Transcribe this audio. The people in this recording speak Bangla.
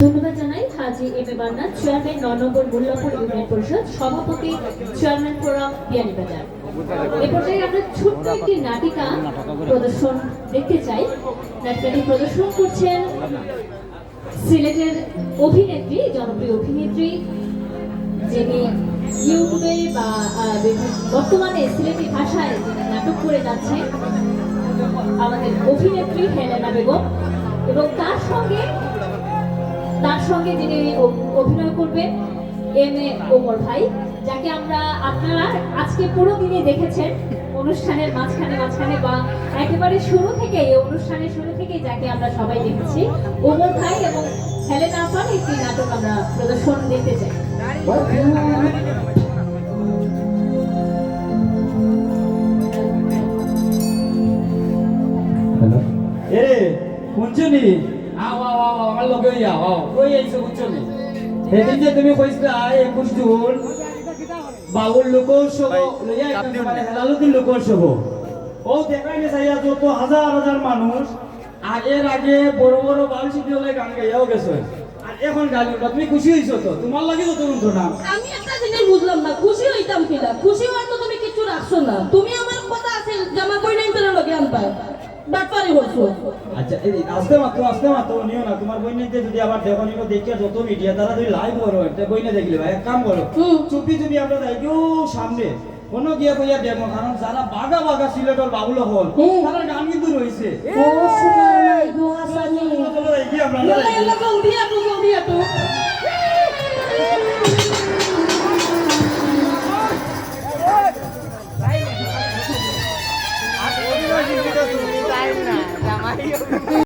ধন্যবাদ জানাই হাজি এম এ বান্না, চেয়ারম্যান ৯ নম্বর মোল্লাপুর ইউনিয়ন পরিষদ, সভাপতি চেয়ারম্যান ফোরাম বিয়ানীবাজার। এ পর্যায়ে আমরা ছোট্ট একটি নাটিকা প্রদর্শন দেখতে চাই। নাটিকাটি প্রদর্শন করছেন সিলেটের অভিনেত্রী, জনপ্রিয় অভিনেত্রী, যিনি ইউটিউবে বা বর্তমানে সিলেটি ভাষায় যিনি নাটক করে যাচ্ছেন, আমাদের অভিনেত্রী হেলেনা বেগম। এবং তার সঙ্গে যিনি অভিনয় করবেন এম এ ওমর ভাই, যাকে আপনারা আজকে পুরো দিনে দেখেছেন অনুষ্ঠানের মাঝখানে বা একেবারে অনুষ্ঠানের শুরু থেকেই যাকে আমরা সবাই দেখেছি, ওমর ভাই এবং হেলেনা আপার একটি নাটক আমরা প্রদর্শন দেখতে চাই। হ্যালো এরে শুনছনি আমার লগে ওই আইছো শুনছনি সেদিন যে তুমি কইছিলা 21 জুন বাউল লোকোৎসব হেলালুদ্দিন লোকোৎসব ও দেখাই না চাইয়া যত হাজার হাজার মানুষ আগের আগে বড় বড় বাউল শিল্পী হলে গান গাইয়াও গেছে। আর এখন গালি তুমি খুশি হইছো তো? তোমার লাগে তো তরুণ না? আমি একটা জিনিস বুঝলাম না, খুশি হইতাম কিনা? খুশি হয়তো তুমি কিছু রাখছো না। তুমি আমার কথা আছে জামা কই নাই তোর লগে আনবা বাটপারি করছো। আচ্ছা এই আস্তে মাত্র নিও না। তোমার বই নিতে যদি আবার দেখো নিও দেখিয়া যত মিডিয়া তারা যদি লাইভ করো একটা বই না দেখলে ভাই এক কাম করো চুপি চুপি আমরা যাই সামনে কোনো গিয়া কইয়া দেখো, কারণ যারা বাগা সিলেটর বাউল হল তারা গান কিন্তু রয়েছে। ও শোনা নাই গো আছে